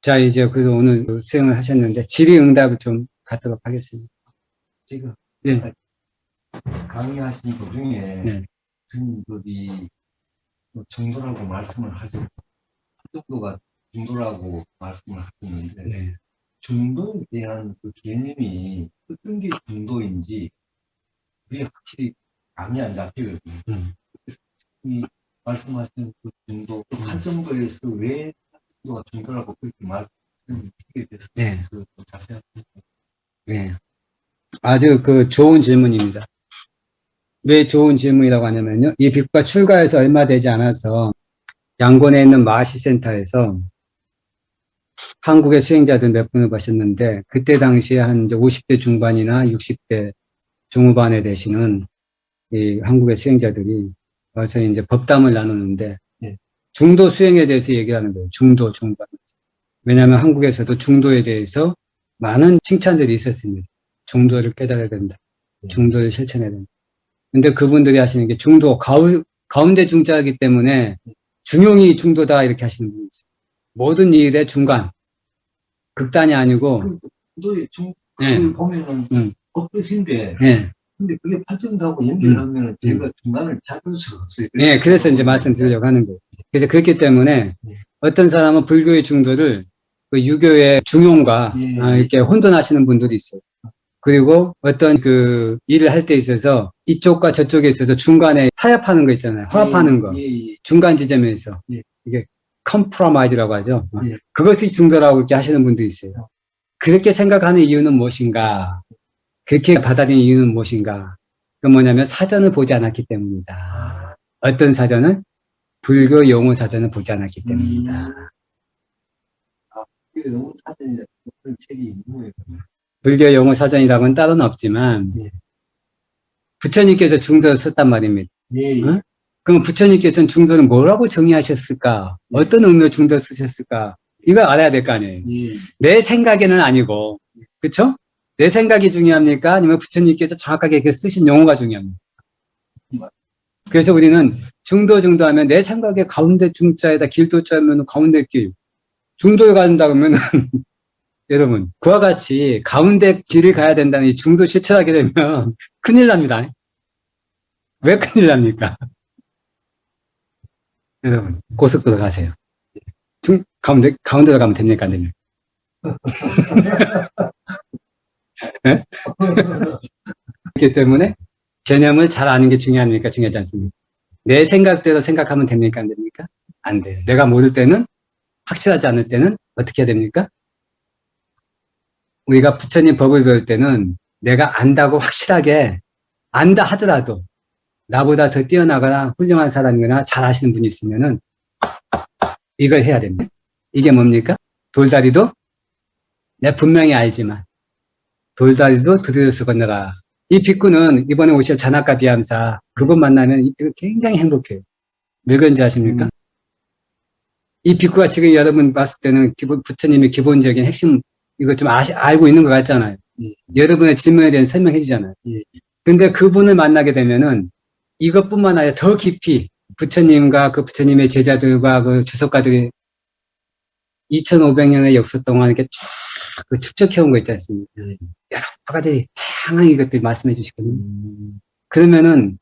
자, 이제 그래서 오늘 수행을 하셨는데 질의응답을 좀 갖도록 하겠습니다. 지금 네. 강의하신 도중에 네. 스님들이 중도라고 말씀을 하셨고 정도가 중도라고 말씀을 하셨는데 네. 중도에 대한 그 개념이 어떤 게 중도인지 그게 확실히 감이 안 잡히거든요. 이 말씀하신 그 중도, 한 정도에서 왜 중도가 중도라고 그렇게 말씀드리게 됐어요. 네. 그 자세한. 네. 아주 좋은 질문입니다. 왜 좋은 질문이라고 하냐면요. 이 빅과 출가해서 얼마 되지 않아서 양곤에 있는 마하시센터에서 한국의 수행자들 몇 분을 보셨는데 그때 당시에 한 이제 50대 중반이나 60대 중후반에 되시는 이 한국의 수행자들이 와서 이제 법담을 나누는데 네. 중도 수행에 대해서 얘기하는 거예요. 중도, 중반. 왜냐하면 한국에서도 중도에 대해서 많은 칭찬들이 있었습니다. 중도를 깨달아야 된다. 중도를 실천해야 된다. 근데 그분들이 하시는 게 중도, 가운데 중자이기 때문에 중용이 중도다 이렇게 하시는 분이 있어요. 모든 일의 중간. 극단이 아니고. 중도의 중, 네. 그걸 보면은 법뜻인데. 네. 근데 그게 팔점도하고 연결하면 제가 중간을 찾을 수가 없어요. 네, 그래서 이제 말씀드리려고 하는 거예요. 그래서 그렇기 때문에 어떤 사람은 불교의 중도를 그 유교의 중용과 이렇게 혼돈하시는 분들이 있어요. 그리고 어떤 그 일을 할 때 있어서 이쪽과 저쪽에 있어서 중간에 타협하는 거 있잖아요. 화합하는 거. 중간 지점에서. 이게 컴프로마이즈라고 하죠. 그것이 중도라고 이렇게 하시는 분도 있어요. 그렇게 생각하는 이유는 무엇인가? 그렇게 받아들이는 이유는 무엇인가? 그 뭐냐면 사전을 보지 않았기 때문이다. 어떤 사전은? 불교 용어 사전을 보지 않았기 때문이다. 불교 용어 사전이라는 그런 책이 있는 거예요. 불교 용어 사전이라고는 따로는 없지만 부처님께서 중도를 썼단 말입니다. 어? 그럼 부처님께서는 중도를 뭐라고 정의하셨을까? 어떤 의미로 중도를 쓰셨을까? 이걸 알아야 될 거 아니에요. 내 생각에는 아니고, 그쵸? 내 생각이 중요합니까? 아니면 부처님께서 정확하게 그 쓰신 용어가 중요합니까? 그래서 우리는 중도 하면 내 생각에 가운데 중자에다 길도자면 가운데 길. 중도에 간다 그러면 여러분, 그와 같이 가운데 길을 가야 된다는 이 중도 실천하게 되면 큰일 납니다. 왜 큰일 납니까? 여러분, 고속도로 가세요. 가운데로 가면 됩니까? 안 됩니까? 네? 그렇기 때문에 개념을 잘 아는 게 중요합니까? 중요하지 않습니까? 내 생각대로 생각하면 됩니까? 안 됩니까? 안 돼요. 내가 모를 때는, 확실하지 않을 때는 어떻게 해야 됩니까? 우리가 부처님 법을 배울 때는 내가 안다고 확실하게 안다 하더라도 나보다 더 뛰어나거나 훌륭한 사람이거나 잘 아시는 분이 있으면은 이걸 해야 됩니다. 이게 뭡니까? 돌다리도 내가 분명히 알지만 돌다리도 두드려서 건너라. 이 빅구는 이번에 오실 자나카 비암사 그분 만나면 굉장히 행복해요. 왜 그런지 아십니까? 이 빅구가 지금 여러분 봤을 때는 부처님의 기본적인 핵심 이거 좀 알고 있는 것 같잖아요. 여러분의 질문에 대한 설명해 주잖아요. 근데 그분을 만나게 되면은 이것뿐만 아니라 더 깊이 부처님과 그 부처님의 제자들과 그 주석가들이 2500년의 역사 동안 이렇게 쫙 축적해온 거 있지 않습니까? 여러 가지 다양한 이것들 말씀해 주시거든요. 그러면은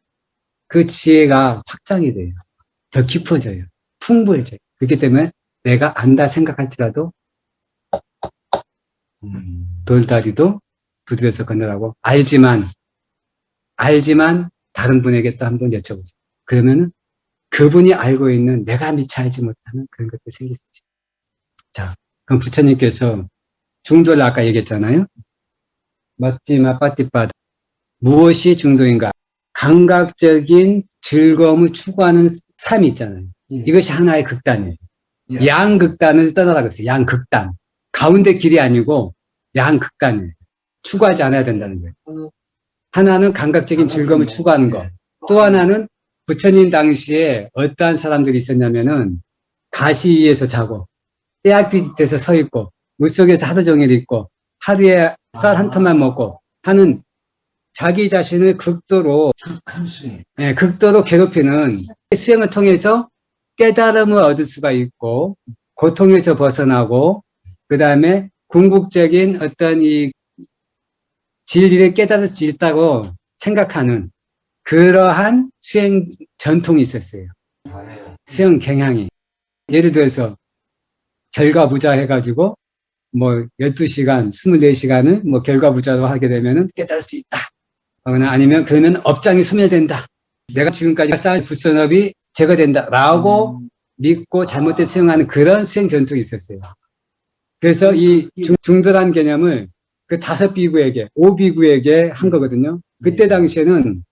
그 지혜가 확장이 돼요. 더 깊어져요. 풍부해져요. 그렇기 때문에 내가 안다 생각할지라도 돌다리도 두드려서 건너라고 알지만 다른 분에게 또 한번 여쭤보세요. 그러면은 그분이 알고 있는 내가 미처 알지 못하는 그런 것들이 생길 수 있어요. 자, 그럼 부처님께서 중도를 아까 얘기했잖아요. 맞지마 빠띠빠다. 무엇이 중도인가? 감각적인 즐거움을 추구하는 삶이 있잖아요. 이것이 하나의 극단이에요. 양극단을 떠나라고 했어요. 양극단. 가운데 길이 아니고 양극단이에요. 추구하지 않아야 된다는 거예요. 하나는 감각적인 즐거움을 추구하는 거. 또 하나는 부처님 당시에 어떠한 사람들이 있었냐면은 가시 위에서 자고 떼약빛 밑에서 서 있고 물속에서 하루 종일 있고 하루에 쌀 한 ton만 먹고 하는 자기 자신을 극도로 괴롭히는 수행을 통해서 깨달음을 얻을 수가 있고 고통에서 벗어나고 그 다음에 궁극적인 어떤 이 진리를 깨달을 수 있다고 생각하는 그러한 수행 전통이 있었어요. 수행 경향이. 예를 들어서 결과부자 해가지고 뭐 12시간, 24시간을 뭐 결과부자로 하게 되면은 깨달을 수 있다. 아니면 그러면 업장이 소멸된다. 내가 지금까지 쌓은 부선업이 제거된다. 라고 믿고 잘못된 수행하는 그런 수행 전통이 있었어요. 그래서 이 중도란 개념을 그 5비구에게, 5비구에게 한 거거든요. 그때 당시에는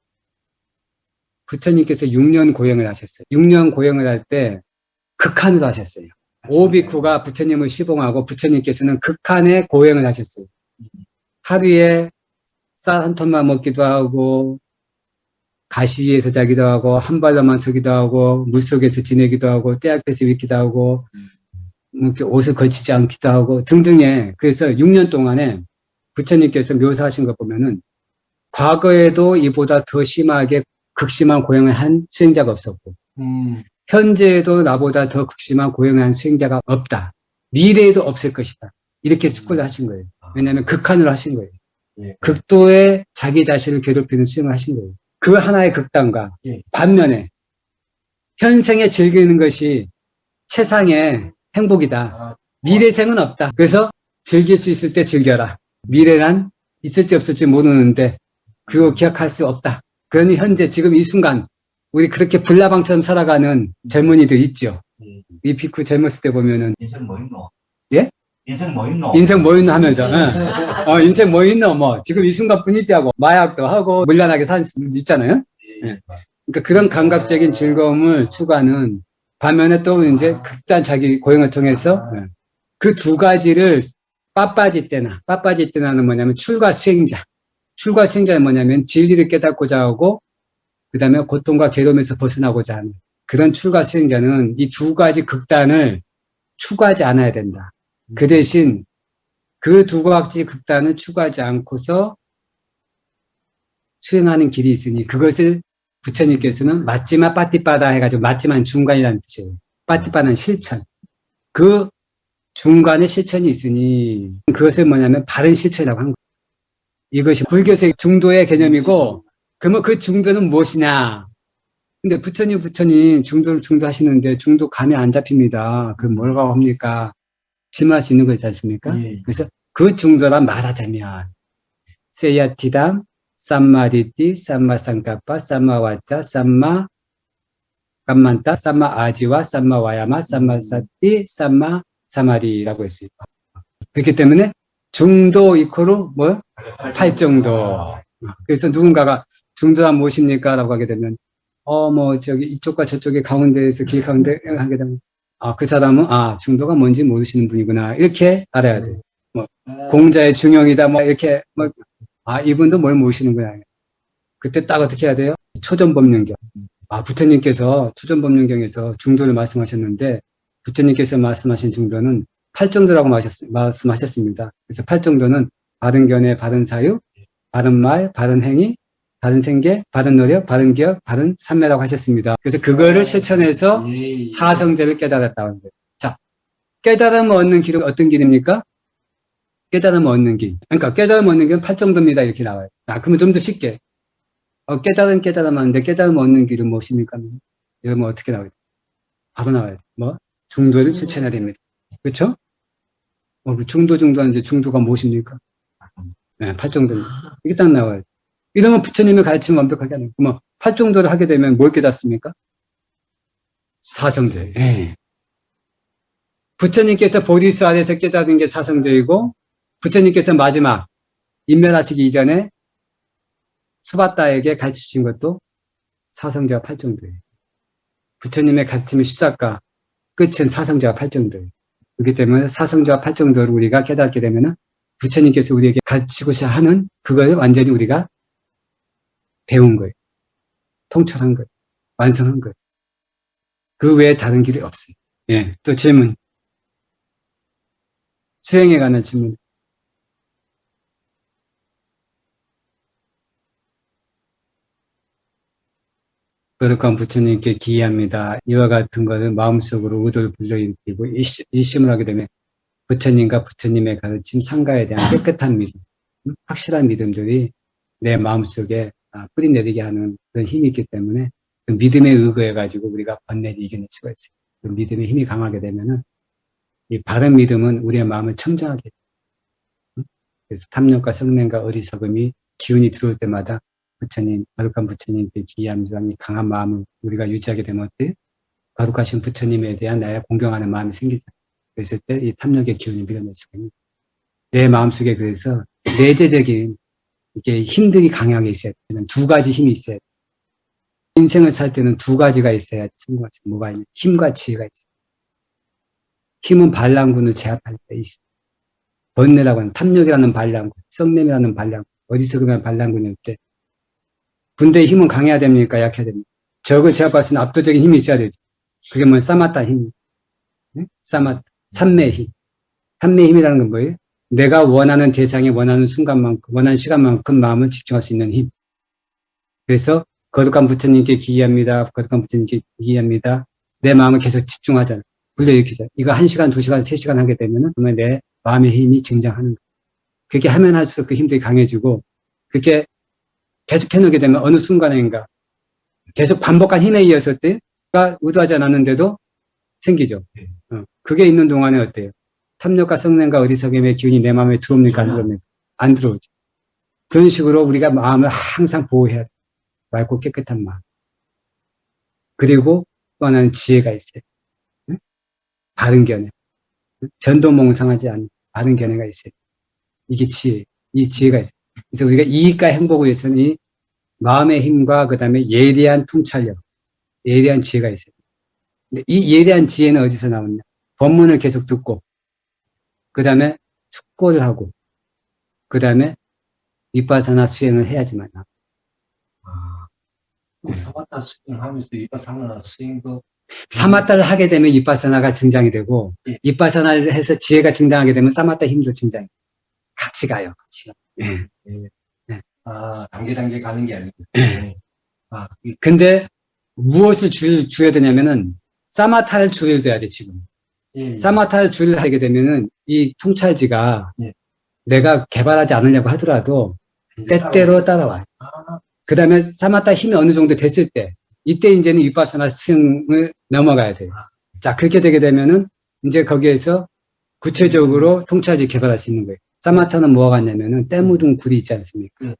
부처님께서 6년 고행을 하셨어요. 6년 고행을 할 때 극한으로 하셨어요. 5비구가 부처님을 시봉하고 부처님께서는 극한의 고행을 하셨어요. 하루에 쌀 한 톤만 먹기도 하고 가시 위에서 자기도 하고 한 발로만 서기도 하고 물속에서 지내기도 하고 때 앞에서 있기도 하고 이렇게 옷을 걸치지 않기도 하고 등등의 그래서 6년 동안에 부처님께서 묘사하신 것 보면은 과거에도 이보다 더 심하게 극심한 고행을 한 수행자가 없었고 현재에도 나보다 더 극심한 고행을 한 수행자가 없다. 미래에도 없을 것이다. 이렇게 숙고를 하신 거예요. 왜냐하면 극한으로 하신 거예요. 극도의 자기 자신을 괴롭히는 수행을 하신 거예요. 그 하나의 극단과 반면에 현생에 즐기는 것이 최상의 행복이다. 미래생은 없다. 그래서 즐길 수 있을 때 즐겨라. 미래란 있을지 없을지 모르는데 그거 기억할 수 없다. 그러니 현재 지금 이 순간 우리 그렇게 불나방처럼 살아가는 젊은이들 있죠. 이 비쿠 젊었을 때 보면은 인생 뭐 있노? 예? 인생 뭐 있노? 인생 뭐 있노 하면서 인생 뭐 있노 뭐 지금 이 순간뿐이지 하고 마약도 하고 물란하게 사는 분들 있잖아요. 예. 그러니까 그런 감각적인 즐거움을 추구하는 반면에 또 이제 극단 자기 고행을 통해서 그 두 가지를 빠빠지 때나는 뭐냐면 출가 수행자는 뭐냐면 진리를 깨닫고자 하고 그 다음에 고통과 괴로움에서 벗어나고자 하는 그런 출가 수행자는 이 두 가지 극단을 추구하지 않아야 된다. 그 대신 그 두 가지 극단을 추구하지 않고서 수행하는 길이 있으니 그것을 부처님께서는 맞지마 빠띠빠다 해가지고 맞지만 중간이라는 뜻이에요. 빠띠빠는 실천. 그 중간에 실천이 있으니 그것을 뭐냐면 바른 실천이라고 하는 거예요. 이것이 불교의 중도의 개념이고 그러면 그 중도는 무엇이냐? 근데 부처님 중도 하시는데 중도 감이 안 잡힙니다. 그 뭐라고 합니까? 질문할 수 있는 거 있지 않습니까? 그래서 그 중도란 말하자면 세야티담 삼마디띠, 삼마상카파, 삼마와짜, 삼마감만타, 삼마아지와, 삼마와야마, 삼마사띠, 삼마사마디라고 했어요. 그렇기 때문에 중도 이코로 뭐? 팔정도. 그래서 누군가가 중도란 무엇입니까? 라고 하게 되면 이쪽과 저쪽의 가운데에서 길 가운데 하게 되면 그 사람은 중도가 뭔지 모르시는 분이구나. 이렇게 알아야 돼요. 공자의 중용이다 이렇게 이분도 뭘 모르시는구나. 그때 딱 어떻게 해야 돼요? 초전법륜경. 부처님께서 초전법륜경에서 중도를 말씀하셨는데 부처님께서 말씀하신 중도는 8정도라고 말씀하셨습니다. 그래서 8정도는 바른 견해, 바른 사유, 바른 말, 바른 행위, 바른 생계, 바른 노력, 바른 기억, 바른 삼매라고 하셨습니다. 그래서 그거를 실천해서 사성제를 깨달았다는 거예요. 자, 깨달음을 얻는 길은 어떤 길입니까? 깨달음을 얻는 길. 그러니까 깨달음을 얻는 길은 8정도입니다. 이렇게 나와요. 그러면 좀 더 쉽게. 깨달음하는데 깨달음을 얻는 길은 무엇입니까? 여러분 어떻게 나와요? 바로 나와야 돼. 중도를 실천해야 됩니다. 그렇죠? 중도하는데 중도가 무엇입니까? 네, 8정도입니다. 이게 딱 나와요. 이러면 부처님의 가르침을 완벽하게 하는 거예요. 8정도를 하게 되면 뭘 깨닫습니까? 사성제. 네. 부처님께서 보리수 아래에서 깨닫은 게 사성제이고 부처님께서 마지막 인멸하시기 이전에 수바다에게 가르치신 것도 사성제와 8정도예요. 부처님의 가르침의 시작과 끝은 사성제와 8정도예요. 그렇기 때문에 사성제와 8정도를 우리가 깨닫게 되면 부처님께서 우리에게 가르치고자 하는 그걸 완전히 우리가 배운 거예요. 통찰한 거예요. 완성한 거예요. 그 외에 다른 길이 없어요. 예, 또 질문. 수행에 관한 질문. 거룩한 부처님께 기이합니다. 이와 같은 것을 마음속으로 의도를 불러일으키고 일심을 하게 되면 부처님과 부처님의 가르침, 상가에 대한 깨끗한 믿음, 확실한 믿음들이 내 마음속에 뿌리 내리게 하는 그런 힘이 있기 때문에 그 믿음에 의거해가지고 우리가 번뇌를 이겨낼 수가 있어요. 그 믿음의 힘이 강하게 되면은 이 바른 믿음은 우리의 마음을 청정하게 해요. 그래서 탐욕과 성냄과 어리석음이 기운이 들어올 때마다 부처님, 거룩한 부처님께 기이함과 강한 마음을 우리가 유지하게 되면 어때요? 거룩하신 부처님에 대한 나의 공경하는 마음이 생기잖아요. 그랬을 때 이 탐욕의 기운이 밀어낼 수가 있는 거예요. 내 마음속에 그래서 내재적인 이게 힘들이 강하게 있어야 되는 두 가지 힘이 있어야 돼요. 인생을 살 때는 두 가지가 있어야 친구가 뭐가 있냐? 힘과 지혜가 있어요. 힘은 반란군을 제압할 때 있어요. 번뇌라고 하는 탐욕이라는 반란군, 썩냄이라는 반란군, 어리석음이라는 반란군일 때 군대의 힘은 강해야 됩니까? 약해야 됩니까? 적을 제압할 수 있는 압도적인 힘이 있어야 되죠. 그게 뭐예요? 사마타 힘. 네? 사마타. 삼매의 힘. 삼매의 힘이라는 건 뭐예요? 내가 원하는 대상에 원하는 순간만큼, 원하는 시간만큼 마음을 집중할 수 있는 힘. 그래서 거룩한 부처님께 기이합니다. 거룩한 부처님께 기이합니다. 내 마음을 계속 집중하잖아요. 불러일으키잖아요. 이거 1시간, 2시간, 3시간 하게 되면은 정말 내 마음의 힘이 증장하는 거예요. 그렇게 하면 할수록 그 힘들이 강해지고 그렇게 계속 해놓게 되면 어느 순간인가 계속 반복한 힘에 의해서 때가 의도하지 않았는데도 생기죠. 그게 있는 동안에 어때요? 탐욕과 성냄과 어리석음의 기운이 내 마음에 들어옵니까? 안 들어옵니까? 안 들어오죠. 그런 식으로 우리가 마음을 항상 보호해야 돼요. 맑고 깨끗한 마음. 그리고 또 하나는 지혜가 있어요. 응? 바른 견해. 전도몽상하지 않는 바른 견해가 있어요. 이게 지혜. 이 지혜가 있어요. 그래서 우리가 이익과 행복을 위해서는 이 마음의 힘과 그 다음에 예리한 통찰력, 예리한 지혜가 있어요. 근데 이 예리한 지혜는 어디서 나오냐? 법문을 계속 듣고, 그 다음에 숙고를 하고, 그 다음에 위파사나 수행을 해야지만. 사마타 수행하면서 위파사나 수행도 사마타를 하게 되면 위파사나가 증장이 되고, 예. 위파사나를 해서 지혜가 증장하게 되면 사마타 힘도 증장이 돼요. 같이 가요. 같이 예. 예. 단계 가는 게 아니고. 예. 그게 근데 무엇을 줘야 되냐면은 사마타를 줘야 돼 지금. 사마타를 주를 하게 되면은 이 통찰지가 예. 내가 개발하지 않으려고 하더라도 때때로 따라와요. 그 다음에 사마타 힘이 어느 정도 됐을 때 이때 이제는 위파사나 수행을 넘어가야 돼요. 자, 그렇게 되게 되면은 이제 거기에서 구체적으로 통찰지 개발할 수 있는 거예요. 사마타는 뭐가 같냐면은 때 묻은 굴이 있지 않습니까?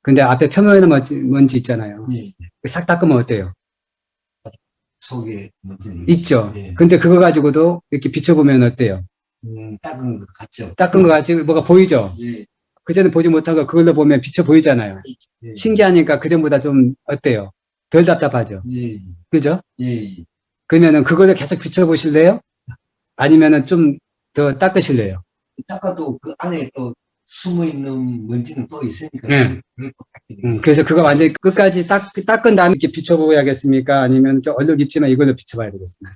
근데 앞에 표면에 먼지 있잖아요. 싹 닦으면 어때요? 속에 먼지 있죠. 예. 근데 그거 가지고도 이렇게 비춰보면 어때요? 닦은 것 같죠. 닦은 거 같이 뭐가 보이죠? 예. 그전에 보지 못한 거 그걸로 보면 비쳐 보이잖아요. 예. 신기하니까 그전보다 좀 어때요? 덜 답답하죠? 예. 그죠? 예. 그러면은 그걸로 계속 비춰보실래요? 아니면은 좀 더 닦으실래요? 닦아도 그 안에 또 숨어 있는 먼지는 또 있으니까. 네. 그걸 또 닦게 돼요. 그래서 그거 완전히 끝까지 닦은 다음에 이렇게 비춰보야겠습니까? 아니면 좀 얼룩 있지만 이걸로 비춰봐야 되겠습니까?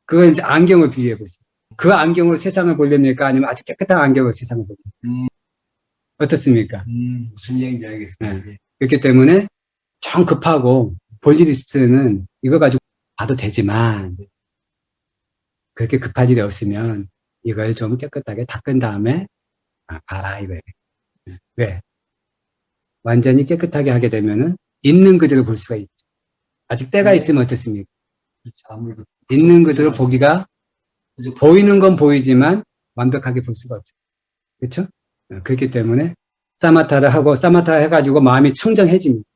그건 이제 안경을 비교해 보세요. 그 안경으로 세상을 보렵니까? 아니면 아주 깨끗한 안경으로 세상을 보렵니까? 어떻습니까? 무슨 얘기인지 알겠습니다. 네. 그렇기 때문에 좀 급하고 볼 일 있으면 이거 가지고 봐도 되지만 그렇게 급할 일이 없으면 이걸 좀 깨끗하게 닦은 다음에 봐라 이거예요. 왜? 완전히 깨끗하게 하게 되면은 있는 그대로 볼 수가 있죠. 아직 때가 있으면 어떻습니까? 아무래도 있는 그대로 보기가 보이는 건 보이지만 완벽하게 볼 수가 없죠. 그렇죠? 그렇기 때문에 사마타를 하고 사마타 해가지고 마음이 청정해집니다.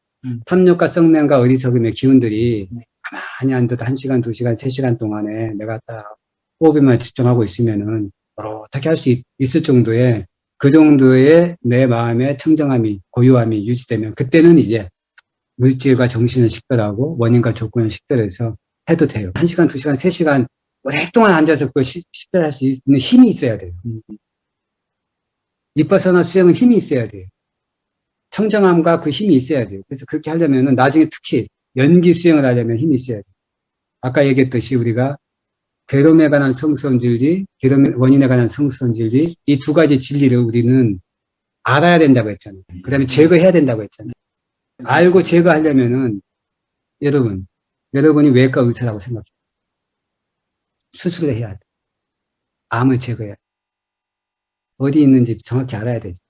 탐욕과 성냄과 어리석음의 기운들이 가만히 앉아도 1시간, 2시간, 3시간 동안에 내가 딱 호흡에만 집중하고 있으면은 어떻게 할 수 있을 정도의 그 정도의 내 마음의 청정함이 고요함이 유지되면 그때는 이제 물질과 정신을 식별하고 원인과 조건을 식별해서 해도 돼요. 1시간, 2시간, 3시간 오랫동안 앉아서 그걸 식별할 수 있는 힘이 있어야 돼요. 위파사나 수행은 힘이 있어야 돼요. 청정함과 그 힘이 있어야 돼요. 그래서 그렇게 하려면은 나중에 특히 연기 수행을 하려면 힘이 있어야 돼요. 아까 얘기했듯이 우리가 괴로움에 관한 성스러운 진리, 괴로움 원인에 관한 성스러운 진리, 이 두 가지 진리를 우리는 알아야 된다고 했잖아요. 그 다음에 제거해야 된다고 했잖아요. 알고 제거하려면은 여러분이 외과 의사라고 생각해요. 수술을 해야 돼. 암을 제거해야 돼. 어디 있는지 정확히 알아야 되죠.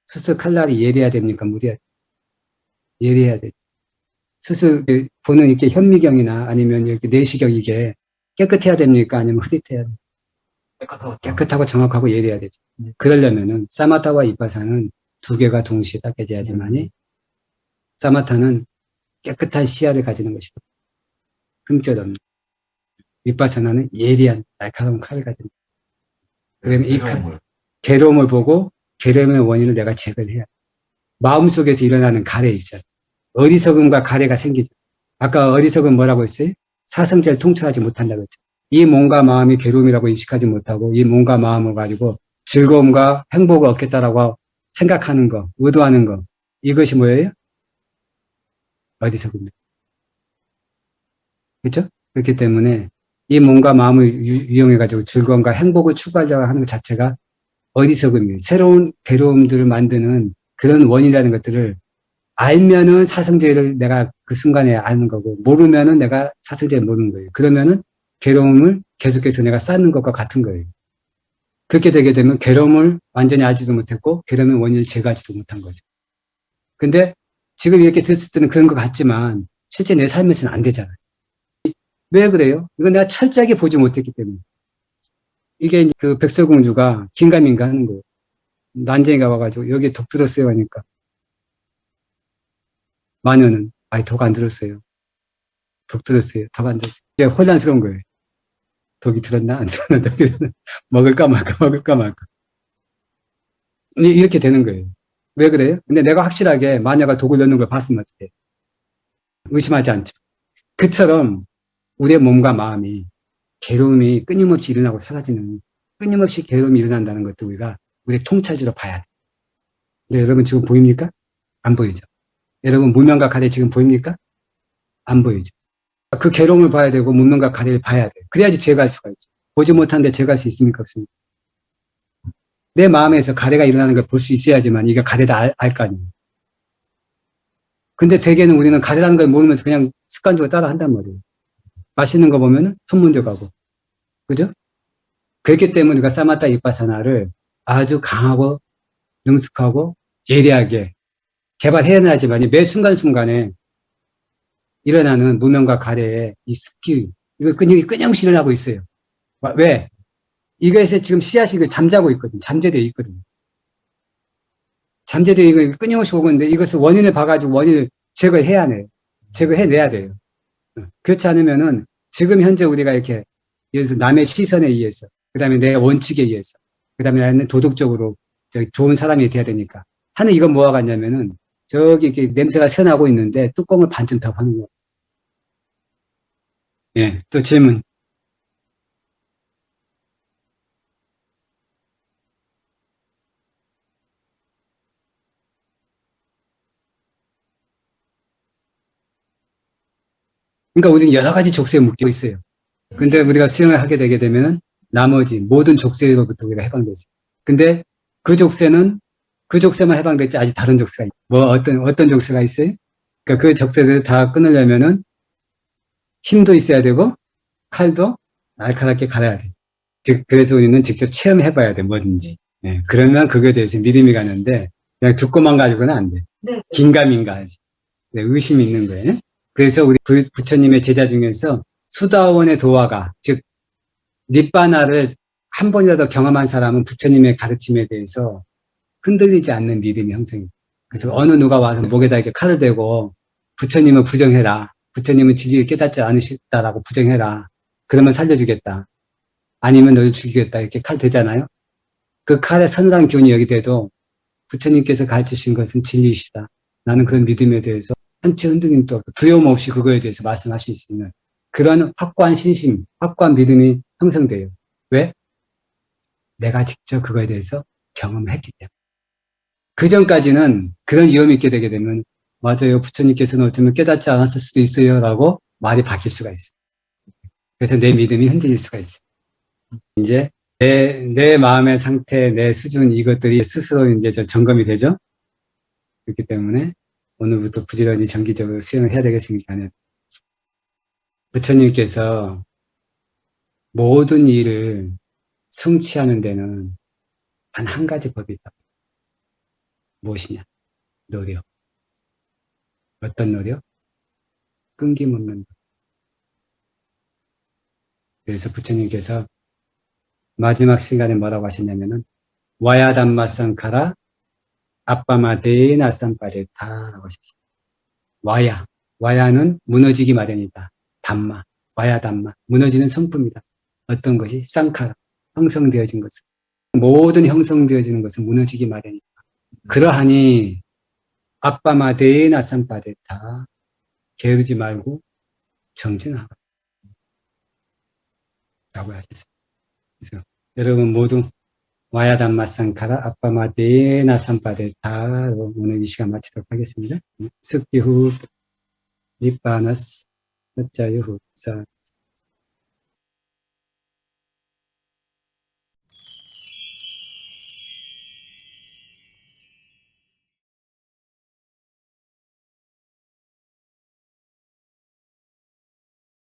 수술 칼날이 예리해야 됩니까? 무리해야 예리해야 되죠. 수술 보는 이렇게 현미경이나 아니면 이렇게 내시경 이게 깨끗해야 됩니까? 아니면 흐릿해야 됩니까? 깨끗하고 정확하고 예리해야 되죠. 그러려면은 사마타와 이파사는 두 개가 동시에 닦여져야지만이 사마타는 깨끗한 시야를 가지는 것이다. 흠결 없는. 윗바사나는 예리한 날카로운 칼을 가진. 그러면 이 칼, 괴로움을 보고 괴로움의 원인을 내가 제거를 해야 돼. 마음속에서 일어나는 가래 있잖아. 어리석음과 가래가 생기죠. 아까 어리석음 뭐라고 했어요? 사성제를 통찰하지 못한다고 했죠. 이 몸과 마음이 괴로움이라고 인식하지 못하고 이 몸과 마음을 가지고 즐거움과 행복을 얻겠다라고 생각하는 거, 의도하는 거. 이것이 뭐예요? 어리석음입니다. 그렇죠? 그렇기 때문에 이 몸과 마음을 이용해가지고 즐거움과 행복을 추구하려고 하는 것 자체가 어리석음이에요. 새로운 괴로움들을 만드는 그런 원인이라는 것들을 알면은 사성제를 내가 그 순간에 아는 거고, 모르면은 내가 사성제를 모르는 거예요. 그러면은 괴로움을 계속해서 내가 쌓는 것과 같은 거예요. 그렇게 되게 되면 괴로움을 완전히 알지도 못했고, 괴로움의 원인을 제거하지도 못한 거죠. 근데 지금 이렇게 들었을 때는 그런 것 같지만, 실제 내 삶에서는 안 되잖아요. 왜 그래요? 이건 내가 철저하게 보지 못했기 때문에. 이게 이제 그 백설공주가 긴가민가 하는 거예요. 난쟁이가 와가지고 여기 독 들었어요 하니까 마녀는 아니 독 안 들었어요. 독 들었어요. 독 안 들었어요. 이게 혼란스러운 거예요. 독이 들었나 안 들었나 먹을까 말까 먹을까 말까 이렇게 되는 거예요. 왜 그래요? 근데 내가 확실하게 마녀가 독을 넣는 걸 봤으면 어떡해. 의심하지 않죠. 그처럼 우리의 몸과 마음이 괴로움이 끊임없이 일어나고 사라지는 끊임없이 괴로움이 일어난다는 것도 우리가 우리의 통찰지로 봐야 돼. 근데 여러분 지금 보입니까? 안 보이죠. 여러분 무명과 가래 지금 보입니까? 안 보이죠. 그 괴로움을 봐야 되고 문명과 가래를 봐야 돼. 그래야지 제거할 수가 있죠. 보지 못하는데 제거할 수 있습니까? 없습니까? 내 마음에서 가래가 일어나는 걸 볼 수 있어야지만 이게 가래다 알 거 아니에요. 근데 대개는 우리는 가래라는 걸 모르면서 그냥 습관적으로 따라 한단 말이에요. 맛있는 거 보면은 손문제 가고. 그죠? 그렇기 때문에 우리가 사마타 이파사나를 아주 강하고 능숙하고 예리하게 개발해야지만 매 순간순간에 일어나는 무명과 가래의 이 습기, 이거 끊임없이 일어나고 있어요. 왜? 이것에 지금 씨앗이 잠자고 있거든. 잠재되어 있거든. 잠재되어 이거 끊임없이 오고 있는데 이것을 원인을 봐가지고 원인을 제거해야 해요. 제거해내야 돼요. 그렇지 않으면은 지금 현재 우리가 이렇게 예를 들어서 남의 시선에 의해서, 그 다음에 내 원칙에 의해서, 그 다음에 나는 도덕적으로 좋은 사람이 돼야 되니까 하는 이건 뭐와 같냐면은 저기 이렇게 냄새가 새나고 있는데 뚜껑을 반쯤 더 하는 거. 예, 또 질문. 그러니까 우리는 여러 가지 족쇄에 묶여 있어요. 근데 우리가 수행을 하게 되게 되면은 나머지 모든 족쇄로부터 우리가 해방되죠. 근데 그 족쇄는 그 족쇄만 해방됐지 아직 다른 족쇄가 있어요. 뭐 어떤 족쇄가 있어요? 그러니까 그 족쇄들을 다 끊으려면은 힘도 있어야 되고 칼도 날카롭게 갈아야 돼. 즉 그래서 우리는 직접 체험해봐야 돼 뭐든지. 네, 그러면 그거에 대해서 믿음이 가는데 그냥 듣고만 가지고는 안 돼. 네. 긴가민가 하지. 네, 의심이 있는 거예요. 그래서 우리 부처님의 제자 중에서 수다원의 도화가 즉 닛바나를 한 번이라도 경험한 사람은 부처님의 가르침에 대해서 흔들리지 않는 믿음이 형성이. 그래서 어느 누가 와서 목에다 이렇게 칼을 대고 부처님을 부정해라. 부처님은 진리를 깨닫지 않으셨다라고 부정해라. 그러면 살려주겠다. 아니면 너를 죽이겠다. 이렇게 칼 대잖아요. 그 칼에 서늘한 기운이 여기 돼도 부처님께서 가르치신 것은 진리이시다. 나는 그런 믿음에 대해서 한치 흔들림도 없고 두려움 없이 그거에 대해서 말씀하실 수 있는 그런 확고한 신심, 확고한 믿음이 형성돼요. 왜? 내가 직접 그거에 대해서 경험을 했기 때문에. 그 전까지는 그런 위험이 있게 되게 되면 맞아요. 부처님께서는 어쩌면 깨닫지 않았을 수도 있어요. 라고 말이 바뀔 수가 있어요. 그래서 내 믿음이 흔들릴 수가 있어요. 이제 내 마음의 상태, 내 수준 이것들이 스스로 이제 점검이 되죠. 그렇기 때문에 오늘부터 부지런히 정기적으로 수행을 해야 되겠습니까? 부처님께서 모든 일을 성취하는 데는 단 한 가지 법이 있다. 무엇이냐? 노력. 어떤 노력? 끊김없는 노력. 그래서 부처님께서 마지막 시간에 뭐라고 하셨냐면은 와야담마상카라 아빠마데나 쌈빠레타라고 하셨어요. 와야는 무너지기 마련이다. 담마, 와야담마, 무너지는 성품이다. 어떤 것이? 쌍카라, 형성되어진 것은. 모든 형성되어지는 것은 무너지기 마련이다. 그러하니 아빠마데나 쌈빠레타, 게으르지 말고 정진하라 라고 하셨어요. 그래서 여러분 모두 와야담마상카라 아빠마데나 쌈빠레타로 오늘 이 시간 마치도록 하겠습니다. 습기후 니빠나스 헛자유후 사